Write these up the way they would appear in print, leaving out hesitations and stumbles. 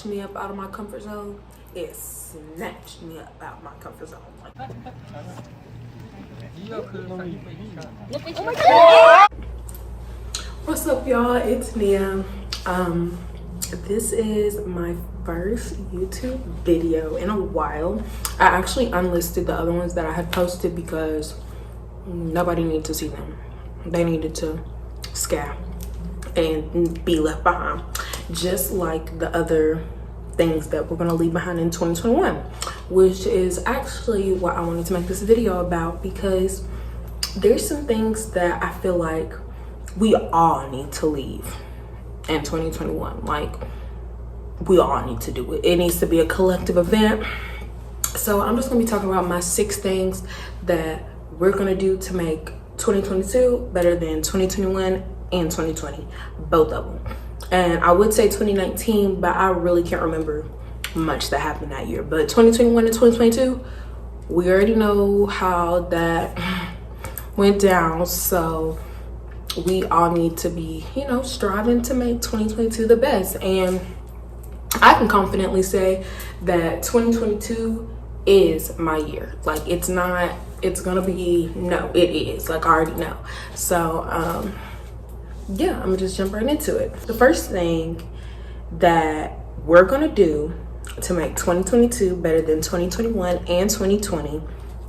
snatched me up out of my comfort zone. It snatched me up out of my comfort zone. Like, oh my God. What's up, y'all? It's Nia. This is my first YouTube video in a while. I actually unlisted the other ones that I had posted because nobody needed to see them. They needed to scab and be left behind, just like the other things that we're gonna leave behind in 2021, which is actually what I wanted to make this video about, because there's some things that I feel like we all need to leave in 2021. Like, we all need to do it. It needs to be a collective event. So I'm just gonna be talking about my 6 things that we're gonna do to make 2022 better than 2021 and 2020, both of them. And I would say 2019, but I really can't remember much that happened that year. But 2021 and 2022, we already know how that went down. So we all need to be, you know, striving to make 2022 the best. And I can confidently say that 2022 is my year. Like, it's not, it's gonna be, no, it is. Like, I already know. So, yeah, I'm gonna just jump right into it. The first thing that we're gonna do to make 2022 better than 2021 and 2020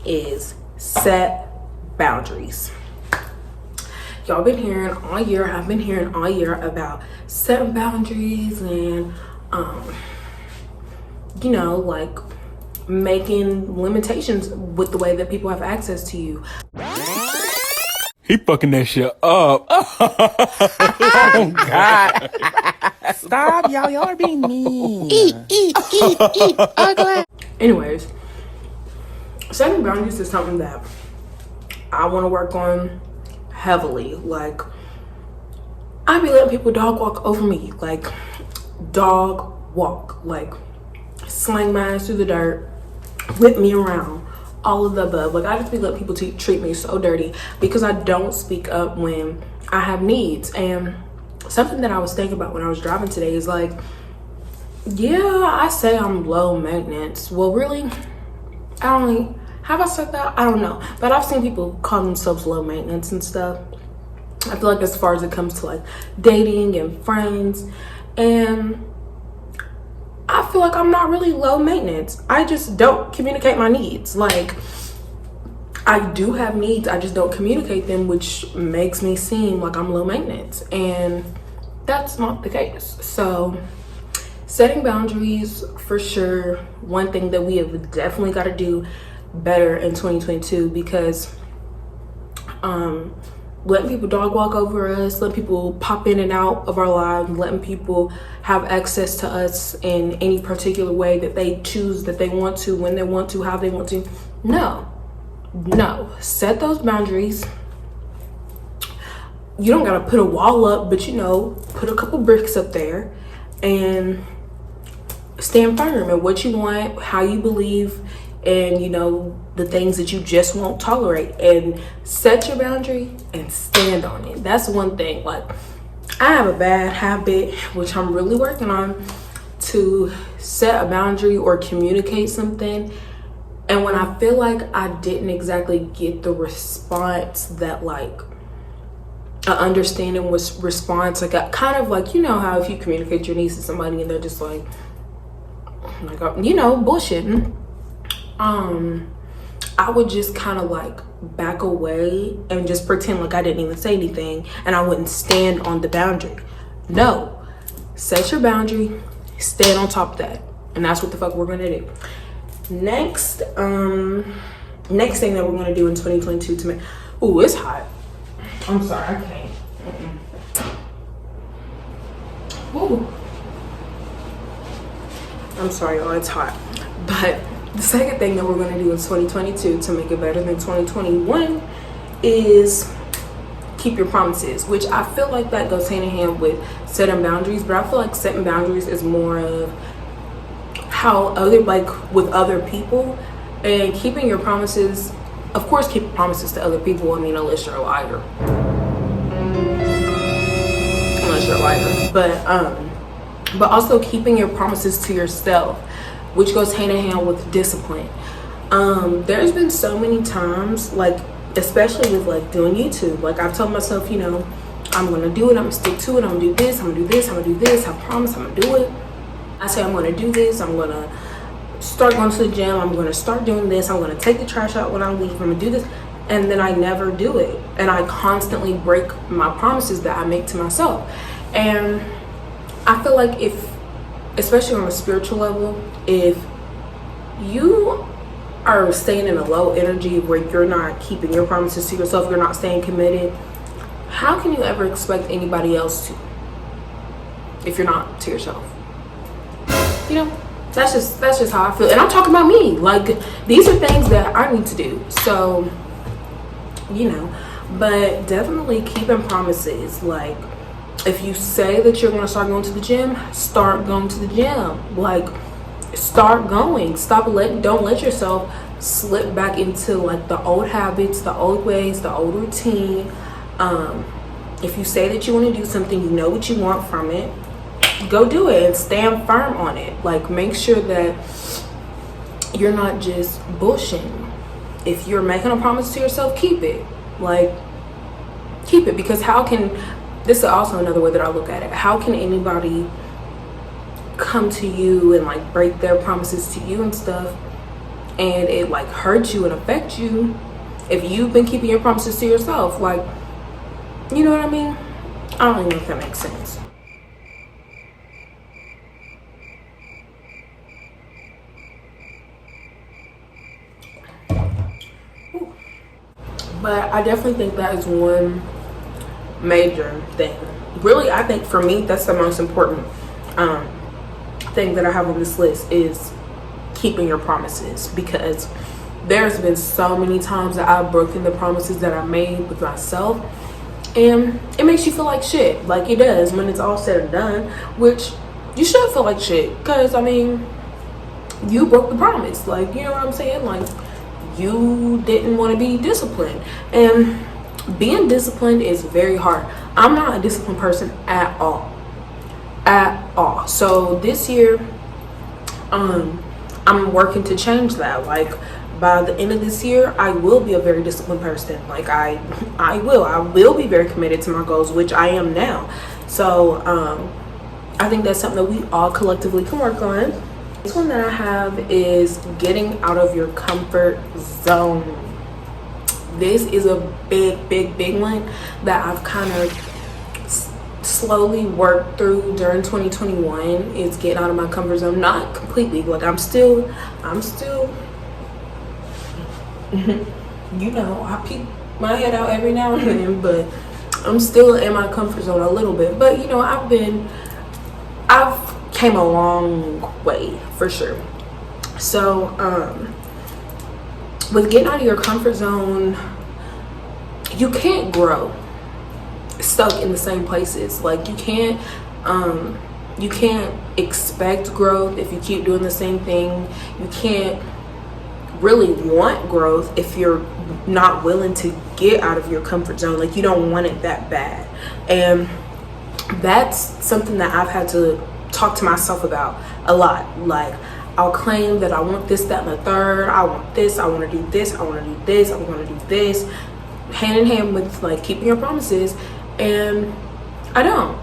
is set boundaries. Y'all been hearing all year, I've been hearing all year about setting boundaries and, you know, like making limitations with the way that people have access to you. He fucking that shit up. Oh, God. Stop, y'all. Y'all are being mean. Eat. Ugly. Anyways, setting boundaries is something that I want to work on heavily. Like, I be letting people dog walk over me. Like, dog walk. Like, slang my ass through the dirt, whip me around. All of the above. Like, I just be letting people treat me so dirty because I don't speak up when I have needs. And something that I was thinking about when I was driving today is like, yeah, I say I'm low maintenance. Well, really, have I said that? I don't know. But I've seen people call themselves low maintenance and stuff. I feel like as far as it comes to like dating and friends, and I feel like I'm not really low maintenance. I just don't communicate my needs. Like, I do have needs, I just don't communicate them, which makes me seem like I'm low maintenance, and that's not the case. So setting boundaries, for sure, one thing that we have definitely got to do better in 2022, because letting people dog walk over us, letting people pop in and out of our lives, letting people have access to us in any particular way that they choose, that they want to, when they want to, how they want to. No. Set those boundaries. You don't gotta put a wall up, but, you know, put a couple bricks up there and stand firm in what you want, how you believe, and, you know, the things that you just won't tolerate. And set your boundary and stand on it. That's one thing. Like, I have a bad habit, which I'm really working on, to set a boundary or communicate something, and when I feel like I didn't exactly get the response that, like, an understanding was response, like, I kind of like, you know how if you communicate your needs to somebody and they're just like, you know, bullshitting, I would just kind of like back away and just pretend like I didn't even say anything, and I wouldn't stand on the boundary. No, set your boundary, stand on top of that, and that's what the fuck we're gonna do. Next thing that we're gonna do in 2022 to make, ooh, it's hot. I'm sorry, I can't. Ooh. I'm sorry, y'all, it's hot. But the second thing that we're going to do in 2022 to make it better than 2021 is keep your promises, which I feel like that goes hand in hand with setting boundaries. But I feel like setting boundaries is more of how with other people, and keeping your promises. Of course, keep promises to other people. I mean, unless you're a liar. But but also keeping your promises to yourself, which goes hand in hand with discipline. There's been so many times, like especially with like doing YouTube, like I've told myself, you know, I'm gonna do it, I'm gonna stick to it, I'm gonna do this, I'm gonna do this, I'm gonna do this, I promise I'm gonna do it. I say I'm gonna do this, I'm gonna start going to the gym, I'm gonna start doing this, I'm gonna take the trash out when I leave, I'm gonna do this, and then I never do it. And I constantly break my promises that I make to myself. And I feel like if, especially on a spiritual level, if you are staying in a low energy where you're not keeping your promises to yourself, you're not staying committed, how can you ever expect anybody else to, if you're not to yourself? You know, that's just how I feel. And I'm talking about me. Like, these are things that I need to do. So, you know, but definitely keeping promises. Like, if you say that you're going to start going to the gym, start going to the gym. Like, start going. Don't let yourself slip back into like the old habits, the old ways, the old routine. If you say that you want to do something, you know what you want from it, go do it and stand firm on it. Like, make sure that you're not just bullshitting. If you're making a promise to yourself, keep it. Like, keep it. Because this is also another way that I look at it, how can anybody come to you and like break their promises to you and stuff, and it like hurt you and affect you if you've been keeping your promises to yourself? Like, you know what I mean? I don't even know if that makes sense. But I definitely think that is one major thing. Really, I think for me, that's the most important thing that I have on this list, is keeping your promises. Because there's been so many times that I've broken the promises that I made with myself, and it makes you feel like shit. Like, it does when it's all said and done, which you should feel like shit, because I mean, you broke the promise. Like, you know what I'm saying? Like, you didn't want to be disciplined, and being disciplined is very hard. I'm not a disciplined person at all. So this year, I'm working to change that. Like, by the end of this year, I will be a very disciplined person. Like, I will be very committed to my goals, which I am now. So I think that's something that we all collectively can work on. This one that I have is getting out of your comfort zone. This is a big one that I've kind of slowly worked through during 2021. Is getting out of my comfort zone. Not completely. Like, I'm still you know, I peek my head out every now and then, but I'm still in my comfort zone a little bit. But you know, I've came a long way for sure. So with getting out of your comfort zone, you can't grow stuck in the same places. Like, you can't expect growth if you keep doing the same thing. You can't really want growth if you're not willing to get out of your comfort zone. Like, you don't want it that bad. And that's something that I've had to talk to myself about a lot. Like, I'll claim that I want this, that, and the third. I want this, I want to do this, I want to do this, I want to do this, hand in hand with like keeping your promises. And I don't,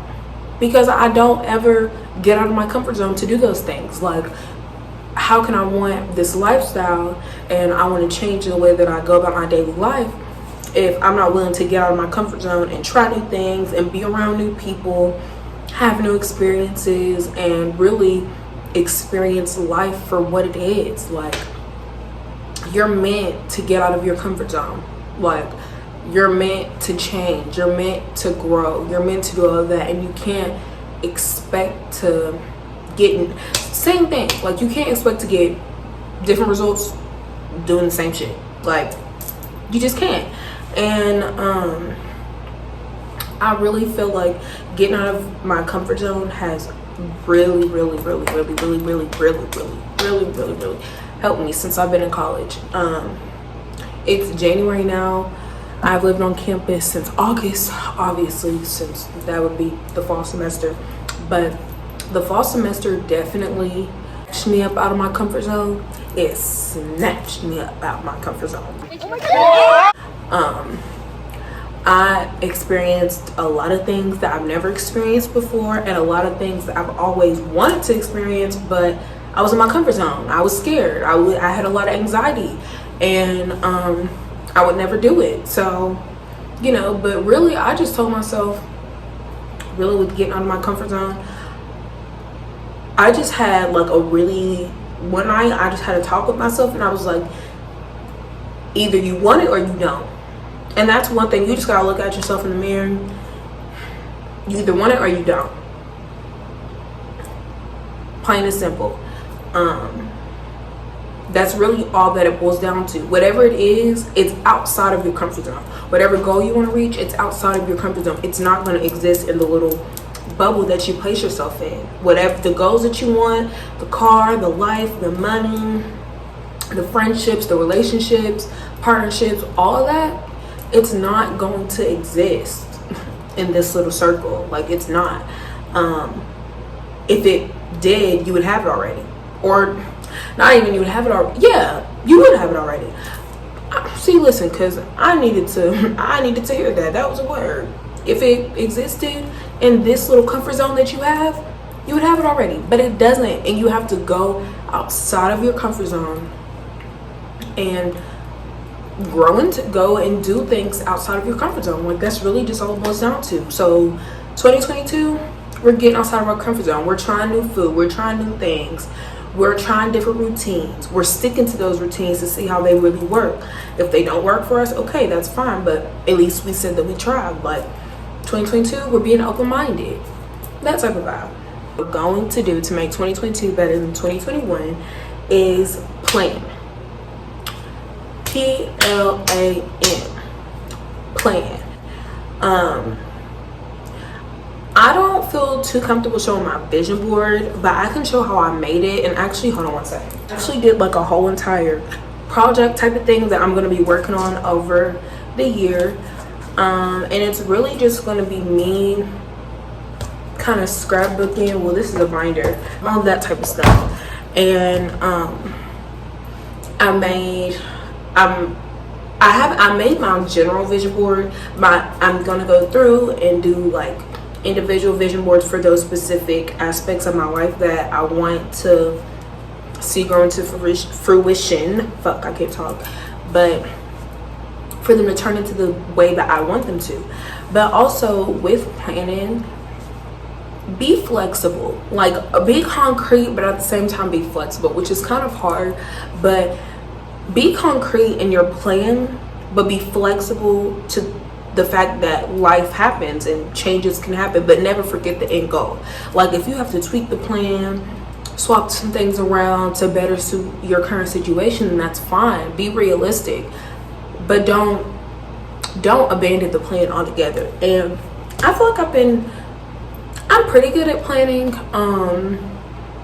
because I don't ever get out of my comfort zone to do those things. Like, how can I want this lifestyle and I want to change the way that I go about my daily life if I'm not willing to get out of my comfort zone and try new things and be around new people, have new experiences, and really experience life for what it is? Like, you're meant to get out of your comfort zone. Like, you're meant to change, you're meant to grow, you're meant to do all of that. And you can't expect to get same thing. Like, you can't expect to get different results doing the same shit. Like, you just can't. And I really feel like getting out of my comfort zone has really helped me since I've been in college. It's January now. I've lived on campus since August, obviously, since that would be the fall semester. But the fall semester definitely snatched me up out of my comfort zone. It snatched me up out of my comfort zone. I experienced a lot of things that I've never experienced before, and a lot of things that I've always wanted to experience, but I was in my comfort zone. I was scared. I had a lot of anxiety, and I would never do it. So, you know, but really, I just told myself, really with getting out of my comfort zone, I just had like one night I just had a talk with myself, and I was like, either you want it or you don't. And that's one thing, you just gotta look at yourself in the mirror. You either want it or you don't. Plain and simple. That's really all that it boils down to. Whatever it is, it's outside of your comfort zone. Whatever goal you want to reach, it's outside of your comfort zone. It's not going to exist in the little bubble that you place yourself in. Whatever the goals that you want, the car, the life, the money, the friendships, the relationships, partnerships, all of that, it's not going to exist in this little circle. Like, it's not. If it did, you would have it already. Or not even you would have it already. Yeah, you would have it already. See, listen, because I needed to hear that. That was a word. If it existed in this little comfort zone that you would have it already. But it doesn't. And you have to go outside of your comfort zone and go and do things outside of your comfort zone. Like, that's really just all it boils down to. So 2022, we're getting outside of our comfort zone. We're trying new food. We're trying new things. We're trying different routines. We're sticking to those routines to see how they really work. If they don't work for us, okay, that's fine. But at least we said that we tried. But 2022, we're being open-minded. That type of vibe. What we're going to do to make 2022 better than 2021 is plan. P-L-A-N. Plan. I don't feel too comfortable showing my vision board, but I can show how I made it. And actually, hold on one second. I actually did like a whole entire project type of thing that I'm going to be working on over the year. And it's really just going to be me kind of scrapbooking. Well, this is a binder, all that type of stuff. And I made my own general vision board, but I'm gonna go through and do like individual vision boards for those specific aspects of my life that I want to see grow into fruition. Fuck, I can't talk. But for them to turn into the way that I want them to. But also with planning, be flexible. Like, be concrete, but at the same time be flexible, which is kind of hard. But be concrete in your plan, but be flexible to the fact that life happens and changes can happen, but never forget the end goal. Like, if you have to tweak the plan, swap some things around to better suit your current situation, then that's fine. Be realistic, but don't abandon the plan altogether. And I feel like I'm pretty good at planning.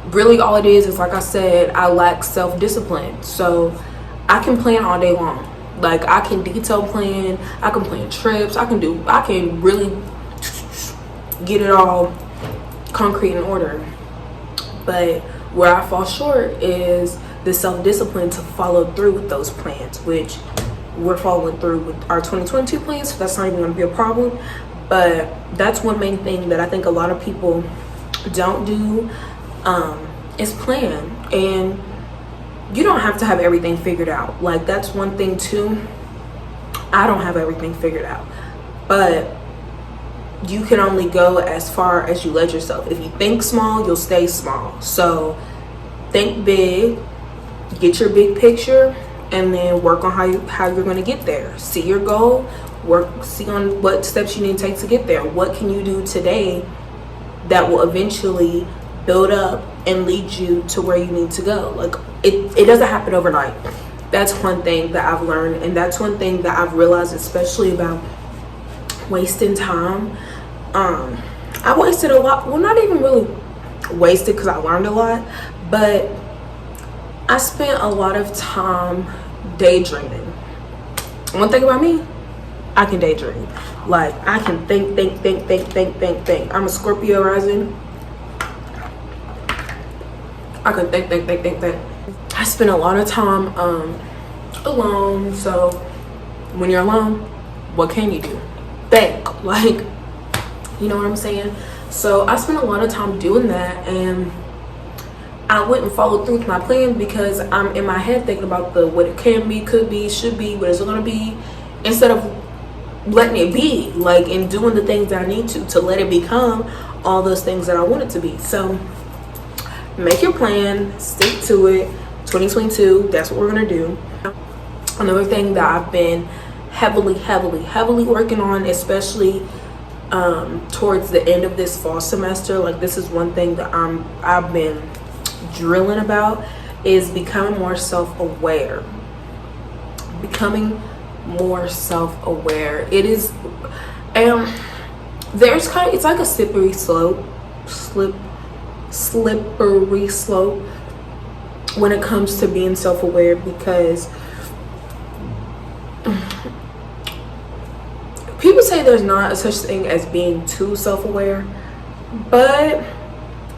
Really all it is like I said, I lack self-discipline. So I can plan all day long. Like, I can detail plan, I can plan trips, I can really get it all concrete in order. But where I fall short is the self-discipline to follow through with those plans, which we're following through with our 2022 plans, so that's not even going to be a problem. But that's one main thing that I think a lot of people don't do, is plan. And you don't have to have everything figured out. Like, that's one thing too. I don't have everything figured out, but you can only go as far as you let yourself. If you think small, you'll stay small. So think big, get your big picture, and then work on how you're going to get there. See your goal, see on what steps you need to take to get there. What can you do today that will eventually build up and lead you to where you need to go? Like, it doesn't happen overnight. That's one thing that I've learned, and that's one thing that I've realized, especially about wasting time. I wasted a lot. Well, not even really wasted, because I learned a lot, but I spent a lot of time daydreaming. One thing about me, I can daydream. Like, I can think. I'm a Scorpio rising. I could think. I spend a lot of time alone. So when you're alone, what can you do? Think. Like, you know what I'm saying? So I spent a lot of time doing that, and I wouldn't follow through with my plan because I'm in my head thinking about what it can be, could be, should be, what is it gonna be, instead of letting it be, like, and doing the things that I need to let it become all those things that I want it to be. So make your plan, stick to it. 2022, that's what we're gonna do. Another thing that I've been heavily working on, especially towards the end of this fall semester, like, this is one thing that I've been drilling about, is becoming more self-aware. It is, there's it's like a slippery slope when it comes to being self-aware, because people say there's not a such thing as being too self-aware, but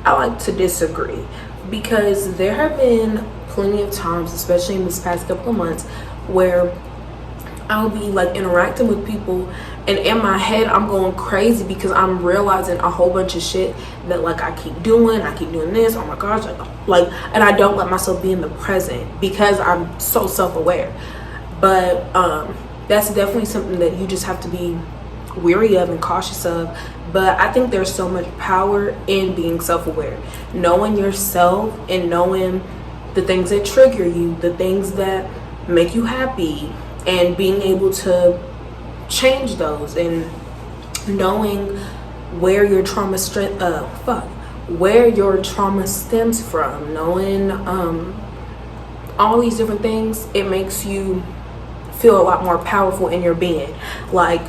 I like to disagree, because there have been plenty of times, especially in this past couple of months, where I'll be like interacting with people, and in my head I'm going crazy because I'm realizing a whole bunch of shit that, like, I keep doing this, oh my gosh, like, and I don't let myself be in the present because I'm so self-aware. But that's definitely something that you just have to be weary of and cautious of. But I think there's so much power in being self-aware, knowing yourself and knowing the things that trigger you, the things that make you happy, and being able to change those, and knowing where your trauma stems from, knowing all these different things. It makes you feel a lot more powerful in your being. Like,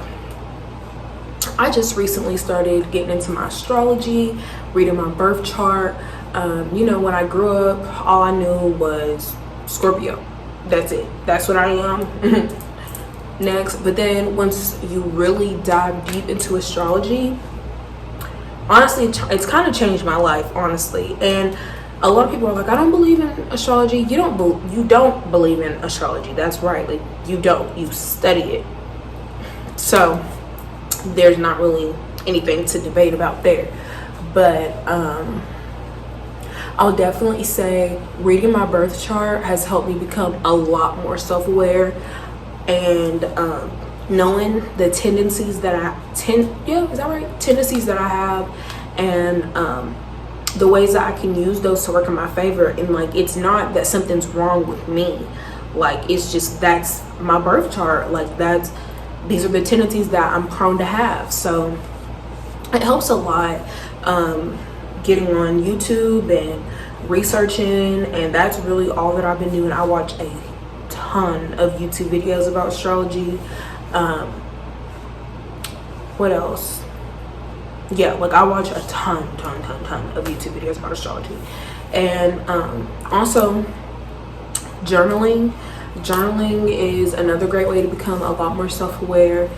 I just recently started getting into my astrology, reading my birth chart. You know, when I grew up, all I knew was Scorpio. That's it. That's what I am. Next. But then once you really dive deep into astrology, honestly, it's kind of changed my life, honestly. And a lot of people are like, I don't believe in astrology. You don't believe in astrology. That's right. Like, you don't. You study it. So there's not really anything to debate about there. But I'll definitely say reading my birth chart has helped me become a lot more self-aware, and knowing the tendencies that tendencies that I have, and the ways that I can use those to work in my favor. And, like, it's not that something's wrong with me, like, it's just that's my birth chart. Like, these are the tendencies that I'm prone to have. So it helps a lot getting on YouTube and researching, and that's really all that I've been doing. I watch a ton of YouTube videos about astrology. What else? Yeah, like, I watch a ton of YouTube videos about astrology. And also journaling is another great way to become a lot more self-aware.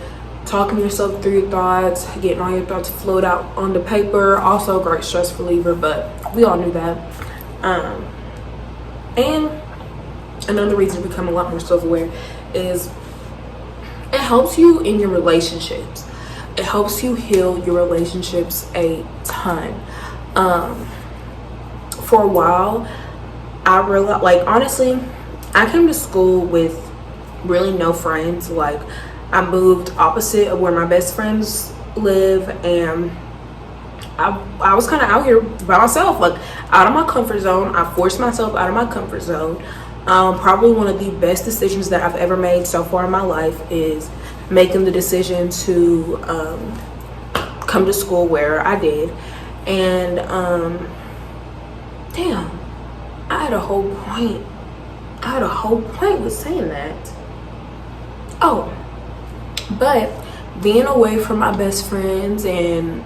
Talking yourself through your thoughts, getting all your thoughts flowed out onto paper, also a great stress reliever, but we all knew that. And another reason to become a lot more self-aware is it helps you in your relationships. It helps you heal your relationships a ton. For a while, I realized, like, honestly, I came to school with really no friends. Like, I moved opposite of where my best friends live, and I was kind of out here by myself, like, out of my comfort zone. I forced myself out of my comfort zone. Probably one of the best decisions that I've ever made so far in my life is making the decision to come to school where I did. And damn, I had a whole point with saying that. Oh, but being away from my best friends and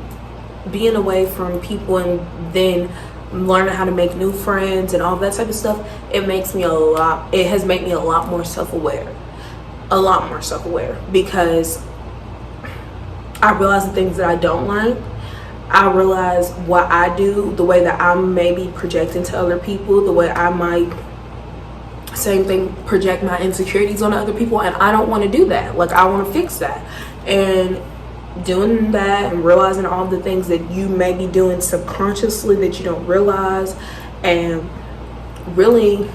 being away from people, and then learning how to make new friends and all that type of stuff, it has made me a lot more self-aware, because I realize the things that I don't like, I realize what I do, the way that I may be projecting to other people, the way I might, same thing, project my insecurities on other people, and I don't want to do that. Like, I want to fix that. And doing that and realizing all the things that you may be doing subconsciously that you don't realize, and really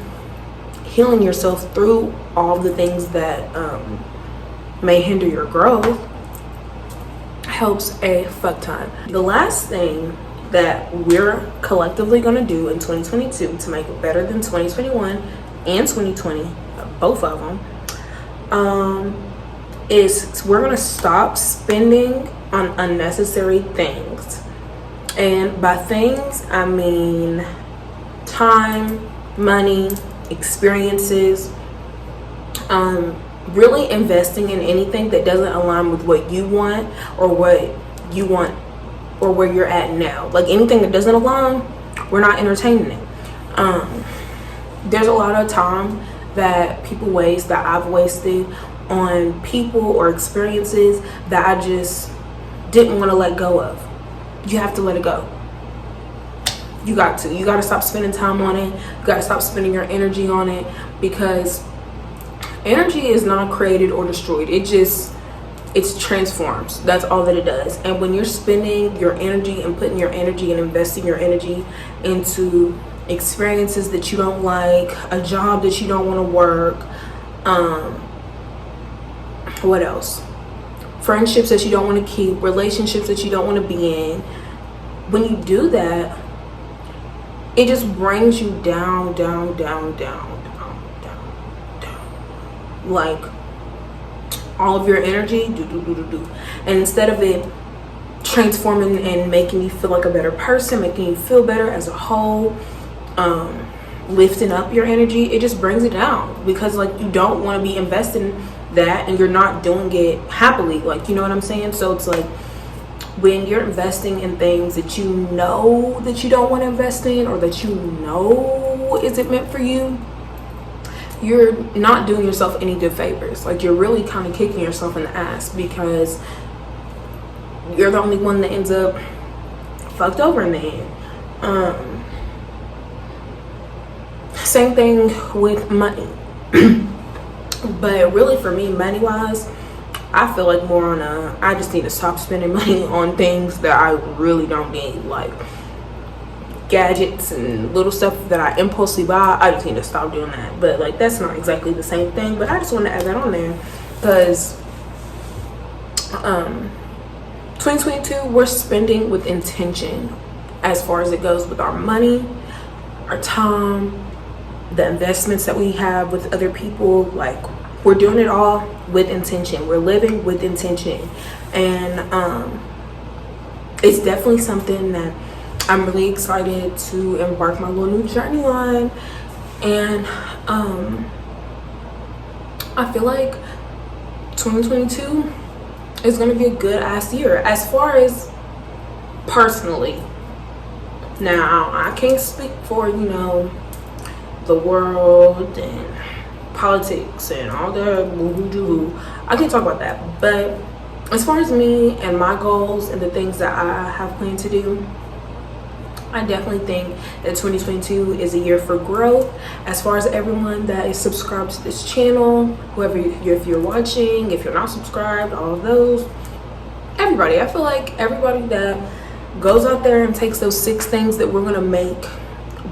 healing yourself through all the things that may hinder your growth, helps a fuck ton. The last thing that we're collectively going to do in 2022 to make it better than 2021 and 2020, both of them, is we're going to stop spending on unnecessary things. And by things, I mean time, money, experiences, really investing in anything that doesn't align with what you want or where you're at now. Like, anything that doesn't align, we're not entertaining it. There's a lot of time that people waste, that I've wasted on people or experiences that I just didn't want to let go of. You have to let it go. You got to stop spending time on it. You got to stop spending your energy on it, because energy is not created or destroyed. It transforms. That's all that it does. And when you're spending your energy and putting your energy and investing your energy into experiences that you don't like, a job that you don't want to work, what else? Friendships that you don't want to keep, relationships that you don't want to be in. When you do that, it just brings you down. Like, all of your energy, and instead of it transforming and making you feel like a better person, making you feel better as a whole, lifting up your energy, it just brings it down, because like, you don't want to be investing that and you're not doing it happily. Like, you know what I'm saying? So it's like, when you're investing in things that you know that you don't want to invest in, or that you know isn't meant for you, you're not doing yourself any good favors. Like, you're really kind of kicking yourself in the ass, because you're the only one that ends up fucked over in the end. Same thing with money. But really, for me, money wise, I feel like more on I just need to stop spending money on things that I really don't need, like gadgets and little stuff that I impulsively buy. I just need to stop doing that. But like, that's not exactly the same thing, but I just want to add that on there, because 2022, we're spending with intention as far as it goes with our money, our time, the investments that we have with other people. Like, we're doing it all with intention. We're living with intention. And it's definitely something that I'm really excited to embark my little new journey on. And I feel like 2022 is going to be a good ass year as far as personally. Now, I can't speak for, you know, the world and politics and all that woo-hoo-doo-hoo. I can't talk about that. But as far as me and my goals and the things that I have planned to do, I definitely think that 2022 is a year for growth. As far as everyone that is subscribed to this channel, whoever, if you're watching, if you're not subscribed, all of those, everybody, I feel like everybody that goes out there and takes those 6 things that we're going to make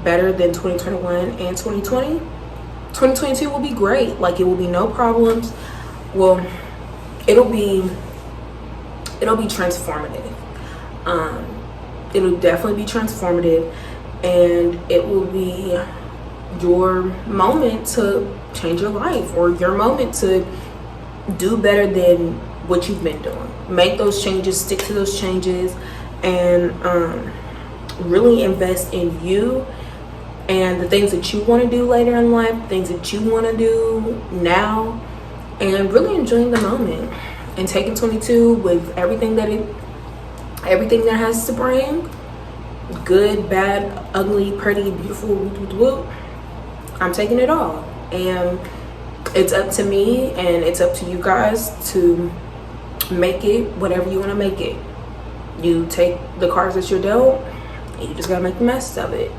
better than 2021 and 2020, 2022 will be great. Like, it will be no problems. Well, it'll be transformative. It'll definitely be transformative, and it will be your moment to change your life, or your moment to do better than what you've been doing. Make those changes, stick to those changes, and really invest in you and the things that you want to do later in life, things that you want to do now, and really enjoying the moment and taking 22 with everything that has to bring, good, bad, ugly, pretty, beautiful, I'm taking it all. And it's up to me and it's up to you guys to make it whatever you want to make it. You take the cards that you're dealt and you just gotta make the best of it.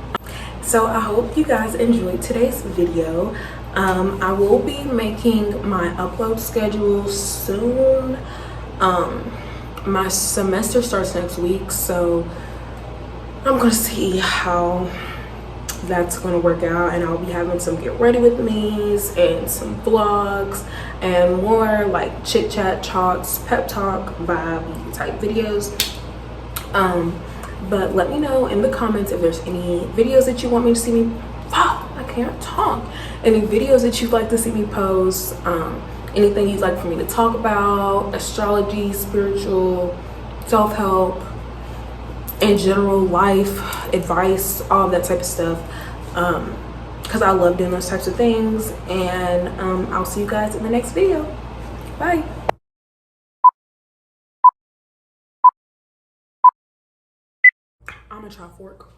So I hope you guys enjoyed today's video. I will be making my upload schedule soon. My semester starts next week, so I'm gonna see how that's gonna work out, and I'll be having some get ready with me's and some vlogs and more like chit chat talks, pep talk vibe type videos. But let me know in the comments if there's any videos that you want me to see me I can't talk, any videos that you'd like to see me post, anything you'd like for me to talk about, astrology, spiritual, self-help, in general, life advice, all of that type of stuff, because I love doing those types of things. And I'll see you guys in the next video. Bye. I'm gonna try fork.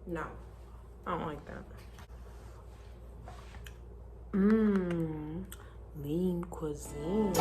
No, I don't like that. Lean cuisine.